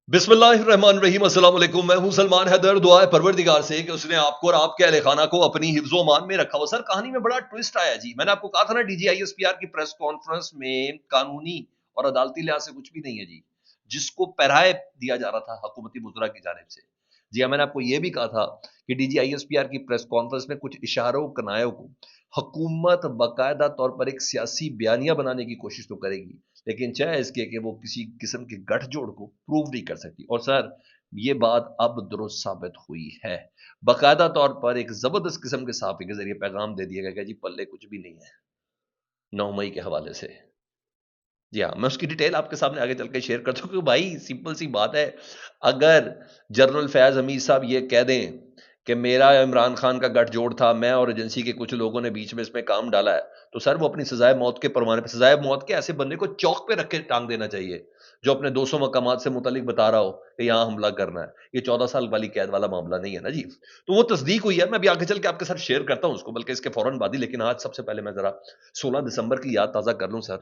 بسم اللہ الرحمن الرحیم، السلام علیکم۔ میں ہوں سلمان حیدر۔ دعا ہے پروردگار سے کہ اس نے آپ کو اور آپ کے اہل خانہ کو اپنی حفظ و امان میں رکھا ہو۔ سر کہانی میں بڑا ٹوسٹ آیا جی۔ میں نے آپ کو کہا تھا نا، D G I S P R کی پریس کانفرنس میں قانونی اور عدالتی لحاظ سے کچھ بھی نہیں ہے جی، جس کو پیرائے دیا جا رہا تھا حکومتی وزراء کی جانب سے۔ جی ہاں، میں نے آپ کو یہ بھی کہا تھا کہ D G I S P R کی پریس کانفرنس میں کچھ اشاروں کنایوں کو حکومت باقاعدہ طور پر ایک سیاسی بیانیہ بنانے کی کوشش تو کرے گی، لیکن چاہے اس کے کہ وہ کسی قسم کے گٹھ جوڑ کو پروو نہیں کر سکتی۔ اور سر یہ بات اب درست ثابت ہوئی ہے۔ باقاعدہ طور پر ایک زبردست قسم کے صحافی کے ذریعے پیغام دے دیا گیا کہ جی پلے کچھ بھی نہیں ہے 9 مئی کے حوالے سے۔ جی ہاں، میں اس کی ڈیٹیل آپ کے سامنے آگے چل کے شیئر کرتا ہوں کہ بھائی سمپل سی بات ہے، اگر جنرل فیاض حمید صاحب یہ کہہ دیں کہ میرا عمران خان کا گٹھ جوڑ تھا، میں اور ایجنسی کے کچھ لوگوں نے بیچ میں اس میں کام ڈالا ہے، تو سر وہ اپنی سزائے موت کے پروانے پہ، سزائے موت کے ایسے بندے کو چوک پہ رکھ کے ٹانگ دینا چاہیے جو اپنے 200 مقامات سے متعلق بتا رہا ہو کہ یہاں حملہ کرنا ہے۔ یہ 14 سال والی قید والا معاملہ نہیں ہے نا جی۔ تو وہ تصدیق ہوئی ہے، میں ابھی آگے چل کے آپ کے ساتھ شیئر کرتا ہوں اس کو، بلکہ اس کے فوراً بعد ہی، لیکن آج سب سے پہلے میں ذرا 16 دسمبر کی یاد تازہ کر لوں سر۔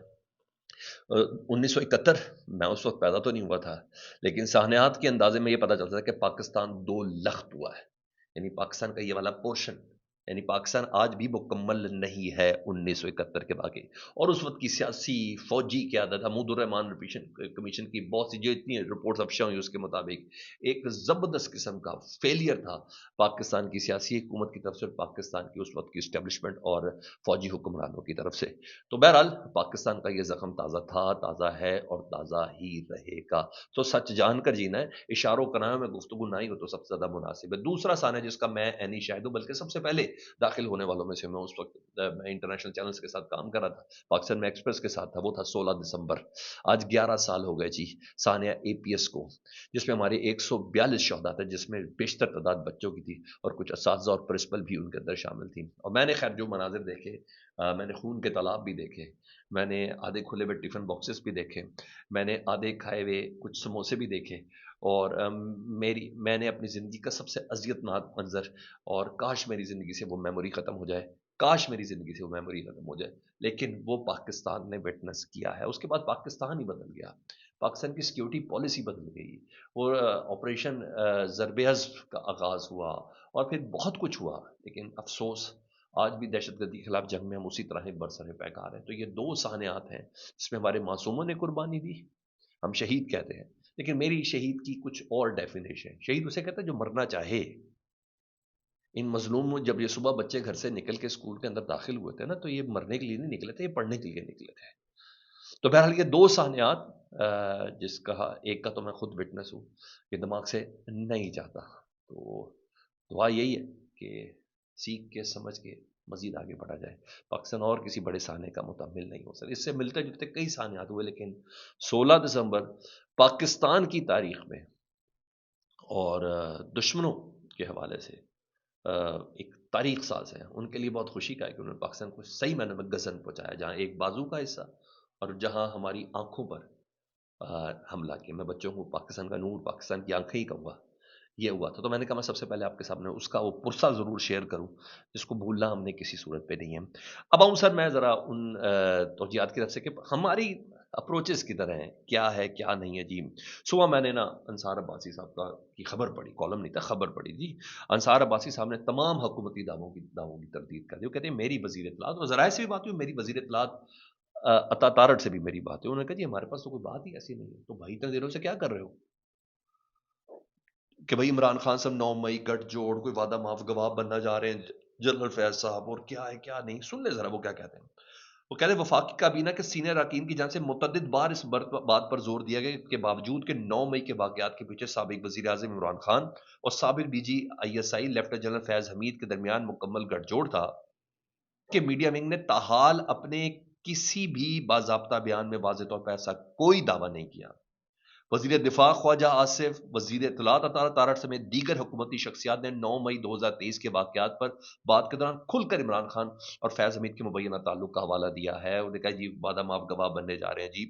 1971 میں اس وقت پیدا تو نہیں ہوا تھا، لیکن سانحات کے اندازے میں یہ پتا چلتا ہے کہ پاکستان 2 لخت ہوا ہے، یعنی پاکستان کا یہ والا پورشن، یعنی پاکستان آج بھی مکمل نہیں ہے 1971 کے باقی۔ اور اس وقت کی سیاسی فوجی قیادت حمود الرحمان کمیشن کی بہت سی جو اتنی رپورٹس افشا ہوئی اس کے مطابق ایک زبردست قسم کا فیلئر تھا پاکستان کی سیاسی حکومت کی طرف سے، پاکستان کی اس وقت کی اسٹیبلشمنٹ اور فوجی حکمرانوں کی طرف سے۔ تو بہرحال پاکستان کا یہ زخم تازہ تھا، تازہ ہے اور تازہ ہی رہے گا۔ تو سچ جان کر جینا ہے، اشاروں کنایوں میں گفتگو نہ ہی ہو تو سب سے زیادہ مناسب ہے۔ دوسرا سان ہے جس کا میں عینی شاہد ہوں، بلکہ سب سے پہلے داخل ہونے والوں میں سے میں اس وقت میں انٹرنیشنل چینلز کے ساتھ کام کر رہا تھا، پاکستان میں ایکسپریس کے ساتھ تھا، وہ تھا 16 دسمبر۔ آج 11 سال ہو گئے جی سانیہ اے پی ایس کو، جس میں ہمارے 142 شہدا تھے، جس میں بیشتر تعداد بچوں کی تھی اور کچھ اساتذہ اور پرنسپل بھی ان کے اندر شامل تھیں۔ اور میں نے خیر جو مناظر دیکھے، میں نے خون کے تالاب بھی دیکھے، میں نے آدھے کھلے ہوئے ٹفن باکسز بھی دیکھے، میں نے آدھے کھائے ہوئے کچھ سموسے بھی دیکھے، اور میں نے اپنی زندگی کا سب سے اذیت ناک منظر، اور کاش میری زندگی سے وہ میموری ختم ہو جائے، کاش میری زندگی سے وہ میموری ختم ہو جائے، لیکن وہ پاکستان نے وٹنس کیا ہے۔ اس کے بعد پاکستان ہی بدل گیا، پاکستان کی سیکیورٹی پالیسی بدل گئی، اور آپریشن ضرب حذف کا آغاز ہوا، اور پھر بہت کچھ ہوا، لیکن افسوس آج بھی دہشت گردی کے خلاف جنگ میں ہم اسی طرح برسر پیکار ہیں۔ تو یہ 2 سانحات ہیں جس میں ہمارے معصوموں نے قربانی دی، ہم شہید کہتے ہیں، لیکن میری شہید کی کچھ اور ڈیفینیشن۔ شہید اسے کہتا ہے جو مرنا چاہے۔ ان مظلوم جب یہ صبح بچے گھر سے نکل کے اسکول کے اندر داخل ہوئے تھے نا، تو یہ مرنے کے لیے نہیں نکلے تھے، یہ پڑھنے کے لیے نکلے تھے۔ تو بہرحال یہ 2 سانحات، جس کا ایک کا تو میں خود وٹنس ہوں، یہ دماغ سے نہیں جاتا۔ تو دعا یہی ہے کہ سیکھ کے سمجھ کے مزید آگے بڑھا جائے۔ پاکستان اور کسی بڑے سانحے کا متحمل نہیں ہو سکتا، اس سے ملتے جلتے کئی سانحات ہوئے، لیکن 16 دسمبر پاکستان کی تاریخ میں اور دشمنوں کے حوالے سے ایک تاریخ ساز ہے۔ ان کے لیے بہت خوشی کا ہے کہ انہوں نے پاکستان کو صحیح معنی میں گزن پہنچایا، جہاں ایک بازو کا حصہ اور جہاں ہماری آنکھوں پر حملہ کیا۔ میں بچوں کو پاکستان کا نور، پاکستان کی آنکھیں ہی کہوں گا، یہ ہوا تھا۔ تو میں نے کہا میں سب سے پہلے آپ کے سامنے اس کا وہ پرسہ ضرور شیئر کروں، جس کو بھولنا ہم نے کسی صورت پہ نہیں ہے۔ اب آؤں سر میں ذرا ان توجیہات کی طرف سے کہ ہماری اپروچز کی طرح ہیں، کیا ہے کیا نہیں ہے جی۔ صبح میں نے نا انصار عباسی صاحب کی خبر پڑھی، کالم نہیں تھا، خبر پڑھی جی۔ انصار عباسی صاحب نے تمام حکومتی دعووں کی تردید کر دی۔ وہ کہتے ہیں میری وزیر اطلاعات، اور ذرائع سے بھی بات ہوئی، میری وزیر اطلاعات عطا تارڑ سے بھی میری بات ہے، انہوں نے کہا جی ہمارے پاس تو کوئی بات ہی ایسی نہیں ہے۔ تو بھائی اتنے دنوں سے کیا کر رہے ہو کہ بھائی عمران خان صاحب 9 مئی گٹھ جوڑ کوئی وعدہ معاف گواہ بننا جا رہے ہیں جنرل فیض صاحب، اور کیا ہے کیا نہیں، سن لے ذرا وہ کیا کہتے ہیں۔ وہ کہتے ہیں وفاقی کابینہ کے سینئر اراکین کی جانب سے متعدد بار اس بات پر زور دیا گیا کہ باوجود کہ 9 مئی کے واقعات کے پیچھے سابق وزیر اعظم عمران خان اور سابق D G I S I lieutenant general Faiz Hameed کے درمیان مکمل گٹھ جوڑ تھا، کہ میڈیا ونگ نے تاحال اپنے کسی بھی باضابطہ بیان میں واضح طور پر ایسا کوئی دعویٰ نہیں کیا۔ وزیر دفاع خواجہ آصف، وزیر اطلاعات عطا تارڑ سمیت دیگر حکومتی شخصیات نے 9 مئی 2023 کے واقعات پر بات کے دوران کھل کر عمران خان اور فیض حمید کے مبینہ تعلق کا حوالہ دیا ہے۔ انہوں نے کہا جی وعدہ معاف گواہ بننے جا رہے ہیں جی۔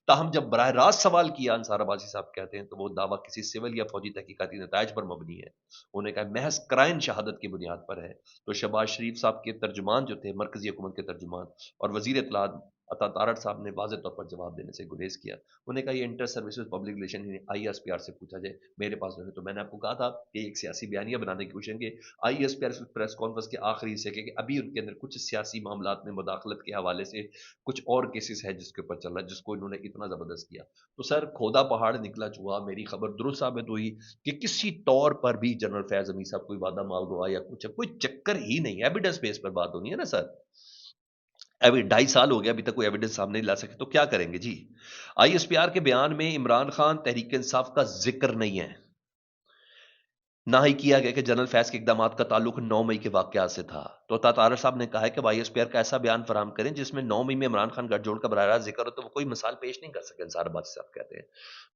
تاہم جب براہ راست سوال کیا، انصار عباسی صاحب کہتے ہیں، تو وہ دعویٰ کسی سول یا فوجی تحقیقاتی نتائج پر مبنی ہے۔ انہوں نے کہا محض قرائن شہادت کی بنیاد پر ہے۔ تو شہباز شریف صاحب کے ترجمان جو تھے، مرکزی حکومت کے ترجمان اور وزیر اطلاعات عطا تارڑ صاحب نے واضح طور پر جواب دینے سے گریز کیا. انہوں نے کہا یہ inter services public relation ISPR سے پوچھا جائے، میرے پاس نہیں. تو میں نے آپ کو کہا تھا کہ ایک سیاسی بیانیہ بنانے کی کوشش کہ ISPR پریس کانفرنس کے آخری حصے کہ ابھی ان کے اندر کچھ سیاسی معاملات میں مداخلت کے حوالے سے کچھ اور کیسز ہے جس کے اوپر چل رہا ہے، جس کو انہوں نے اتنا زبردست کیا. تو سر کھودا پہاڑ نکلا چوہا، میری خبر درست ثابت ہوئی کہ کسی طور پر بھی جنرل فیض امین صاحب کوئی وعدہ مال دعا یا کچھ کوئی چکر ہی نہیں ہے. ایویڈنس بیس پر بات ہونی ہے نا سر. ابھی 2.5 سال ہو گیا، ابھی تک کوئی ایویڈنس سامنے نہیں لا سکے، تو کیا کریں گے جی. ISPR کے بیان میں عمران خان تحریک انصاف کا ذکر نہیں ہے، نہ ہی کیا گیا کہ جنرل فیض کے اقدامات کا تعلق 9 مئی کے واقعات سے تھا. تو عطا طارق صاحب نے کہا ہے کہ ISPR کا ایسا بیان فراہم کریں جس میں 9 مئی میں عمران خان گٹھ جوڑ کا براہ راست ذکر ہو. تو وہ کوئی مثال پیش نہیں کر سکے، انصار آباد صاحب کہتے ہیں.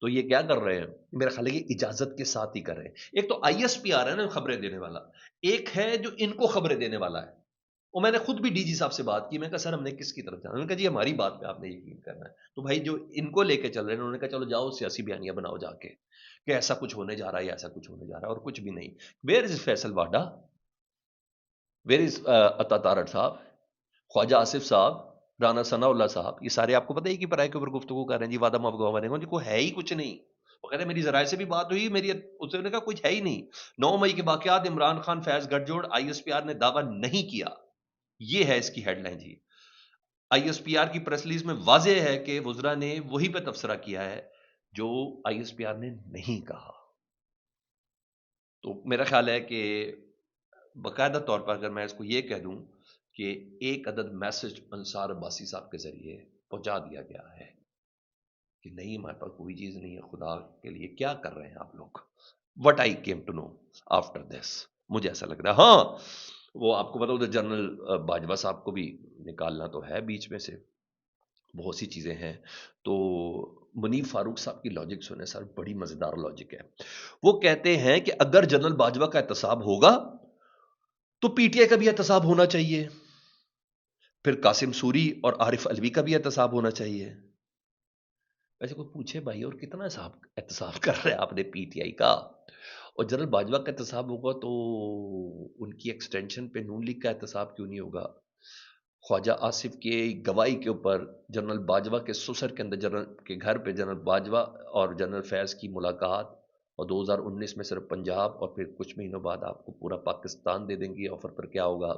تو یہ کیا کر رہے ہیں؟ میرا خیال ہے کہ اجازت کے ساتھ ہی کر رہے ہیں. ایک تو ISPR ہے نا خبریں دینے والا، ایک ہے جو ان کو خبریں دینے والا ہے. اور میں نے خود بھی DG صاحب سے بات کی، میں کہا سر ہم نے کس کی طرف جانا؟ انہوں نے کہا جی ہماری بات پہ آپ نے یقین کرنا ہے. تو بھائی جو ان کو لے کے چل رہے ہیں انہوں نے کہا چلو جاؤ سیاسی بیانیہ بناؤ جا کے کہ ایسا کچھ ہونے جا رہا ہے یا ایسا کچھ ہونے جا رہا ہے، اور کچھ بھی نہیں. Where is Faisal Vawda, where is عطا طارق صاحب، خواجہ آصف صاحب، رانا ثناء اللہ صاحب، یہ سارے آپ کو پتہ ہی کہ پرائے کے اوپر گفتگو کر رہے ہیں جی وعدہ مفگو بنے گا جی، کوئی ہے ہی کچھ نہیں. وہ کہتے ہیں میری ذرائع سے بھی بات ہوئی، میری اس نے کہا کچھ ہے ہی نہیں. 9 مئی کے واقعات عمران خان فیض گٹھ جوڑ ISPR نے دعویٰ نہیں کیا، یہ ہے اس کی ہیڈ لائن جی. ISPR کی پریس ریلیز میں واضح ہے کہ وزراء نے وہی پہ تبصرہ کیا ہے جو ISPR نے نہیں کہا. تو میرا خیال ہے کہ باقاعدہ طور پر اگر میں اس کو یہ کہہ دوں کہ ایک عدد میسج انصار عباسی صاحب کے ذریعے پہنچا دیا گیا ہے کہ نہیں ہمارے پاس کوئی چیز نہیں ہے، خدا کے لیے کیا کر رہے ہیں آپ لوگ. What I came to know after this, مجھے ایسا لگ رہا ہے. ہاں وہ آپ کو بتاؤ جنرل باجوہ صاحب کو بھی نکالنا تو ہے بیچ میں سے، بہت سی چیزیں ہیں. تو منیف فاروق صاحب کی لاجک سنیں سر، بڑی مزیدار لاجک ہے. وہ کہتے ہیں کہ اگر جنرل باجوہ کا احتساب ہوگا تو PTI کا بھی احتساب ہونا چاہیے، پھر قاسم سوری اور عارف علوی کا بھی احتساب ہونا چاہیے. ویسے کوئی پوچھے بھائی اور کتنا احتساب کر رہے ہیں آپ نے PTI کا؟ اور جنرل باجوہ کا احتساب ہوگا تو ان کی ایکسٹینشن پہ نون لیگ کا احتساب کیوں نہیں ہوگا؟ خواجہ آصف کے گواہی کے اوپر جنرل باجوہ کے سسر کے اندر جنرل کے گھر پہ جنرل باجوہ اور جنرل فیض کی ملاقات، اور 2019 میں صرف پنجاب، اور پھر کچھ مہینوں بعد آپ کو پورا پاکستان دے دیں گے آفر پر. کیا ہوگا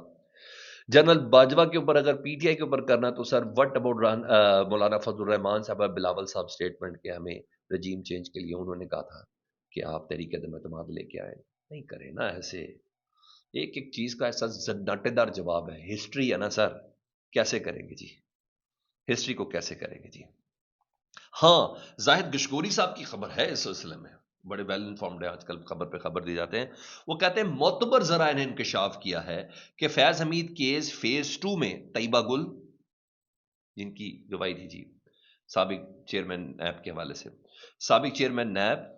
جنرل باجوہ کے اوپر اگر PTI کے اوپر کرنا تو سر وٹ اباؤٹ مولانا فضل الرحمان صاحب، بلاول صاحب اسٹیٹمنٹ کے ہمیں رجیم چینج کے لیے انہوں نے کہا تھا کہ آپ تحریک عدم اعتماد لے کے آئے. نہیں کرے نا ایسے، ایک ایک چیز کا ایسا زناٹے دار جواب ہے. ہسٹری ہے نا سر، کیسے کریں گے جی ہسٹری کو کیسے کریں گے جی. ہاں زاہد گشگوری صاحب کی خبر ہے اس سلسلے میں، بڑے ویل انفارمڈ ہے، آج کل خبر پہ خبر دی جاتے ہیں. وہ کہتے ہیں معتبر ذرائع نے انکشاف کیا ہے کہ فیض حمید کیس فیز 2 میں طیبہ گل، جن کی گواہی تھی جی سابق چیئرمین نیب کے حوالے سے، سابق chairman NAB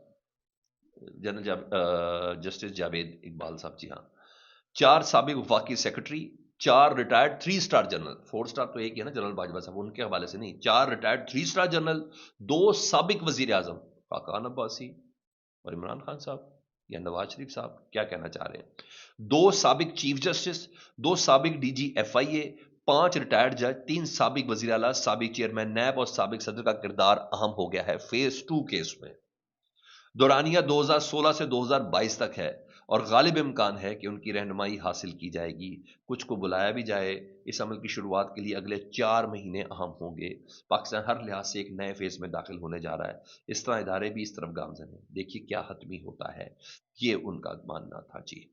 general justice Javed Iqbal صاحب، جی ہاں، 4 سابق وفاقی secretary, 4 retired 3 star general, 4 star تو ایک ہی ہے نا جنرل باجوہ صاحب، ان کے حوالے سے نہیں، 4 ریٹائرڈ 3 سٹار جنرل، 2 سابق وزیر اعظم خاقان عباسی اور عمران خان صاحب یا نواز شریف صاحب، کیا کہنا چاہ رہے ہیں، 2 سابق چیف جسٹس، 2 سابق DG FIA، 5 ریٹائرڈ جج، 3 سابق وزیر اعلیٰ، سابق چیئرمین نیب اور سابق صدر کا کردار اہم ہو گیا ہے فیز 2 کیس میں. دورانیہ 2016 سے 2022 تک ہے اور غالب امکان ہے کہ ان کی رہنمائی حاصل کی جائے گی. کچھ کو بلایا بھی جائے. اس عمل کی شروعات کے لیے اگلے 4 مہینے اہم ہوں گے. پاکستان ہر لحاظ سے ایک نئے فیز میں داخل ہونے جا رہا ہے. اس طرح ادارے بھی اس طرف گامزن ہیں. دیکھیے کیا حتمی ہوتا ہے، یہ ان کا ماننا تھا جی.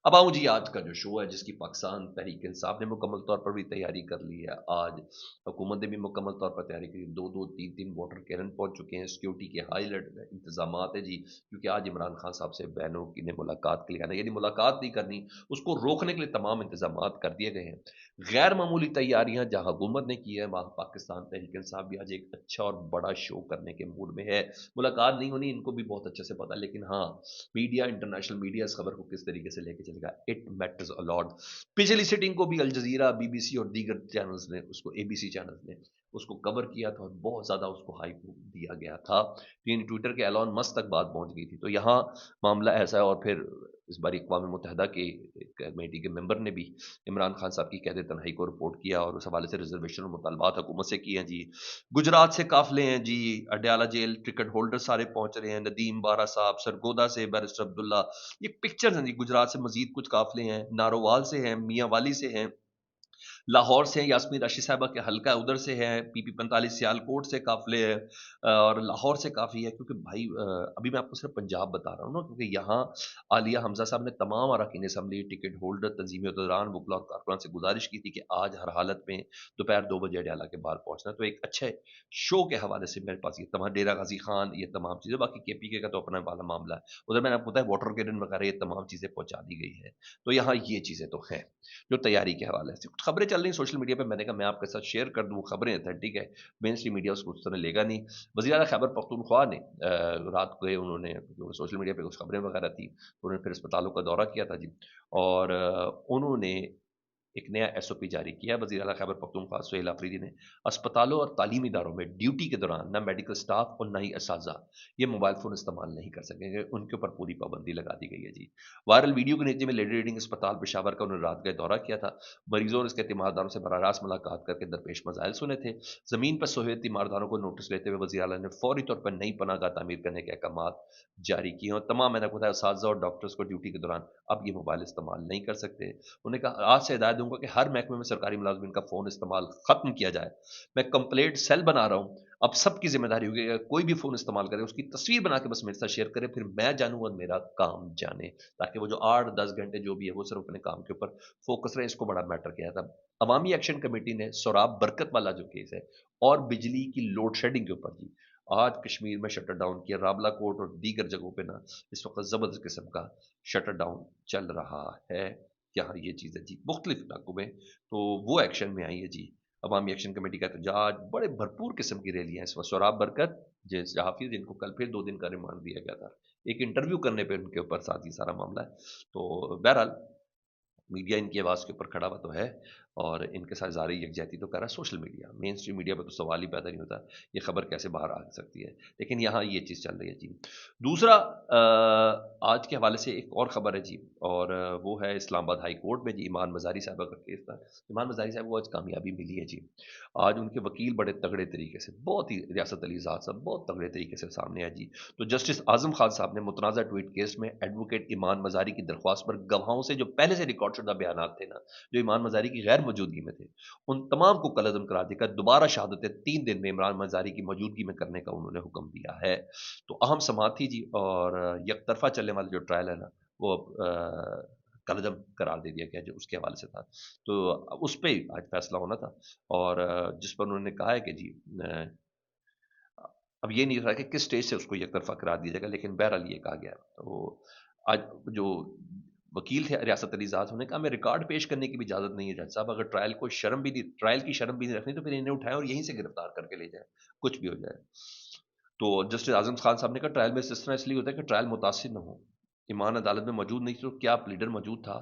اب آؤں جی آج کا جو شو ہے جس کی پاکستان تحریک انصاف نے مکمل طور پر بھی تیاری کر لی ہے. آج حکومت نے بھی مکمل طور پر تیاری کی، 2 3 ووٹر کیرن پہنچ چکے ہیں. سیکیورٹی کے ہائی الرٹ انتظامات ہیں جی، کیونکہ آج عمران خان صاحب سے بہنوں کی نے ملاقات کے لیے آنا، یعنی ملاقات نہیں کرنی، اس کو روکنے کے لیے تمام انتظامات کر دیے گئے ہیں. غیر معمولی تیاریاں جہاں حکومت نے کی ہے وہاں پاکستان تحریک انصاف بھی آج ایک اچھا اور بڑا شو کرنے کے موڈ میں ہے. ملاقات نہیں ہونی ان کو بھی بہت اچھے سے پتا، لیکن ہاں میڈیا، انٹرنیشنل میڈیا اس خبر کو کس طریقے سے لے کے چلے گا، اٹ میٹرز الاٹ. پچھلی سیٹنگ کو بھی الجزیرہ، BBC اور دیگر چینلز نے، اس کو ABC چینلز نے اس کو کور کیا تھا اور بہت زیادہ اس کو ہائپ دیا گیا تھا، یعنی ٹویٹر کے ایلون مسک تک بات پہنچ گئی تھی۔ تو یہاں معاملہ ایسا ہے، اور پھر اس بار اقوام متحدہ کے کمیٹی کے ممبر نے بھی عمران خان صاحب کی قید تنہائی کو رپورٹ کیا اور اس حوالے سے ریزرویشن اور مطالبات حکومت سے کیے ہیں جی۔ گجرات سے قافلے ہیں جی، اڈیالہ جیل ٹکٹ ہولڈر سارے پہنچ رہے ہیں، ندیم بارہ صاحب، سرگودا سے بیرسٹر عبداللہ، یہ پکچرز ہیں جی۔ گجرات سے مزید کچھ قافلے ہیں، نارووال سے ہیں، میاں والی سے ہیں، لاہور سے ہیں، یاسمین راشد صاحبہ کے حلقہ ادھر سے ہے، پی پی 45 سیالکوٹ سے قافلے ہیں، اور لاہور سے کافی ہے، کیونکہ بھائی ابھی میں آپ کو صرف پنجاب بتا رہا ہوں نا، کیونکہ یہاں عالیہ حمزہ صاحب نے تمام اراکین اسمبلی، ٹکٹ ہولڈر، تنظیمی عہدیداران، وکلا اور کارکنان سے گزارش کی تھی کہ آج ہر حالت میں دوپہر 2 بجے اڈیالہ کے باہر پہنچنا۔ تو ایک اچھے شو کے حوالے سے میرے پاس یہ تمام ڈیرہ غازی خان، یہ تمام چیزیں، باقی کے پی کے کا تو اپنا والا معاملہ ہے، ادھر میں نے آپ کو بتایا واٹر کیرن وغیرہ یہ تمام چیزیں پہنچا دی گئی ہے۔ تو یہاں یہ چیزیں تو ہیں جو تیاری کے حوالے سے کچھ خبریں چل رہی ہیں سوشل میڈیا پہ، میں نے کہا میں آپ کے ساتھ شیئر کر دوں، خبریں اتھینٹک ہے، مین اسٹریم میڈیا اس کو اس طرح لے گا نہیں۔ وزیر اعلیٰ خیبر پختونخوا نے رات کو انہوں نے سوشل میڈیا پہ کچھ خبریں وغیرہ تھی، انہوں نے پھر اسپتالوں کا دورہ کیا تھا جی، اور انہوں نے ایک نیا ایس او پی جاری کیا ہے۔ وزیر اعلیٰ خیبر پختونخوا سہیل آفریدی نے اسپتالوں اور تعلیمی اداروں میں ڈیوٹی کے دوران نہ میڈیکل سٹاف اور نہ ہی اساتذہ یہ موبائل فون استعمال نہیں کر سکیں گے، ان کے اوپر پوری پابندی لگا دی گئی ہے جی۔ وائرل ویڈیو کے نیچے میں لیڈی ریڈنگ اسپتال پشاور کا انہوں نے رات گئے دورہ کیا تھا، مریضوں اور اس کے تیمارداروں سے براہ راست ملاقات کر کے درپیش مسائل سنے تھے۔ زمین پر سوئے تیمارداروں کو نوٹس لیتے ہوئے وزیر اعلیٰ نے فوری طور پر نئی پناہ گاہ تعمیر کرنے کے احکامات جاری کیے، اور تمام میں نے بتایا اساتذہ اور ڈاکٹرز کو ڈیوٹی کے دوران اب یہ موبائل استعمال نہیں کر سکتے۔ انہوں نے کہا آج سے ہدایت دوں گا کہ ہر محکمے میں سرکاری ملازمین کا فون استعمال ختم کیا جائے، میں کمپلیٹ سیل بنا رہا ہوں، اب سب کی ذمہ داری ہوگی، کوئی بھی فون استعمال کرے اس کی تصویر بنا کے بس میرے ساتھ شیئر کرے، پھر میں جانوں اور میرا کام جانے، تاکہ وہ جو 8-10 گھنٹے جو بھی ہے وہ صرف اپنے کام کے اوپر فوکس رہے۔ اس کو بڑا میٹر کیا تھا۔ عوامی ایکشن کمیٹی نے سوراب برکت والا جو کیس ہے اور بجلی کی لوڈ شیڈنگ کے اوپر جی آج کشمیر میں شٹر ڈاؤن کیا، رابلہ کوٹ اور دیگر جگہوں پہ نا اس وقت زبردست قسم کا شٹر ڈاؤن چل رہا ہے یہاں، یہ چیز ہے جی مختلف علاقوں میں، تو وہ ایکشن میں آئی ہے جی۔ عوامی ایکشن کمیٹی کا احتجاج، بڑے بھرپور قسم کی ریلیاں اس وقت۔ سوراب برکت جس صحافی جن کو کل پھر 2 دن کا ریمانڈ دیا گیا تھا ایک انٹرویو کرنے پہ، ان کے اوپر ساتھ ہی سارا معاملہ ہے۔ تو بہرحال میڈیا ان کی آواز کے اوپر کھڑا ہوا تو ہے، اور ان کے ساتھ ظاہری یکجہتی تو کر رہا ہے سوشل میڈیا، مین اسٹریم میڈیا پہ تو سوال ہی پیدا نہیں ہوتا یہ خبر کیسے باہر آ سکتی ہے، لیکن یہاں یہ چیز چل رہی ہے جی۔ دوسرا آج کے حوالے سے ایک اور خبر ہے جی، اور وہ ہے اسلام آباد ہائی کورٹ میں جی ایمان مزاری صاحبہ کا کیس تھا۔ ایمان مزاری صاحب کو آج کامیابی ملی ہے جی، آج ان کے وکیل بڑے تگڑے طریقے سے، بہت ہی ریاست علی ذات صاحب بہت تگڑے طریقے سے سامنے آئے جی۔ تو جسٹس اعظم خان صاحب نے متنازع ٹویٹ کیس میں ایڈوکیٹ ایمان مزاری کی درخواست پر گواہوں سے جو پہلے سے ریکارڈ شدہ بیانات تھے نا، جو ایمان مزاری کی غیر موجودگی میں تھے، ان تمام کو کالعدم قرار دے کر دوبارہ شہادتیں 3 دن میں عمران مزاری کی موجودگی میں کرنے کا انہوں نے حکم دیا ہے۔ تو اہم سماعت تھی جی، اور یک طرفہ چلنے والا جو ٹرائل ہے نا وہ کالعدم قرار دے دیا گیا جو اس کے حوالے سے تھا، تو اس پہ آج فیصلہ ہونا تھا، اور جس پر انہوں نے کہا ہے کہ جی اب یہ نہیں رہا کہ کس سٹیج سے اس کو یک طرفہ قرار دیا جائے گا، لیکن بہرحال یہ کہا گیا۔ تو آج جو وکیل تھے ریاست علی ذات، انہوں نے کہا میں ریکارڈ پیش کرنے کی بھی اجازت نہیں ہے جج صاحب، اگر ٹرائل کی شرم بھی نہیں رکھنی تو پھر انہیں اٹھائیں اور یہیں سے گرفتار کر کے لے جائیں، کچھ بھی ہو جائے۔ تو جسٹس اعظم خان صاحب نے کہا ٹرائل میں اس طرح اس لیے ہوتا ہے کہ ٹرائل متاثر نہ ہو، ایمان عدالت میں موجود نہیں تھی تو کیا پلیڈر موجود تھا،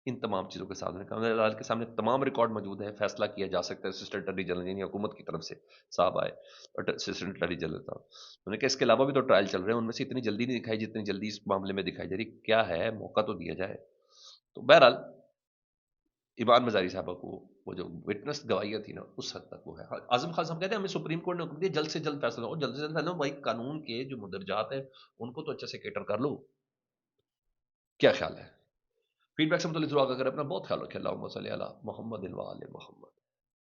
ان تمام چیزوں کے ساتھ عدالت کے سامنے تمام ریکارڈ موجود ہے، فیصلہ کیا جا سکتا ہے۔ اسسٹنٹ اٹارنی جنرل یعنی حکومت کی طرف سے صاحب آئے، اسسٹنٹ اٹارنی جنرل صاحب، انہوں نے کہا اس کے علاوہ بھی تو ٹرائل چل رہے ہیں، ان میں سے اتنی جلدی نہیں دکھائی جتنی جلدی اس معاملے میں دکھائی جا رہی، کیا ہے موقع تو دیا جائے۔ تو بہرحال ایمان مزاری صاحبہ کو وہ جو وٹنس گواہیاں تھی نا اس حد تک وہ ہے۔ اعظم خان صاحب کہتے ہیں ہمیں سپریم کورٹ نے حکم دیا جلد سے جلد فیصلہ ہو، جلد سے جلد فیصلہ ہو، بھائی قانون کے جو مندرجات ہیں ان کو تو اچھے سے کیٹر کر لو، کیا خیال ہے؟ فیڈ بیک سے متعلق ضرور آگاہ کریں، اپنا بہت خیال رکھیں، اللہم صلی علی محمد و آل محمد۔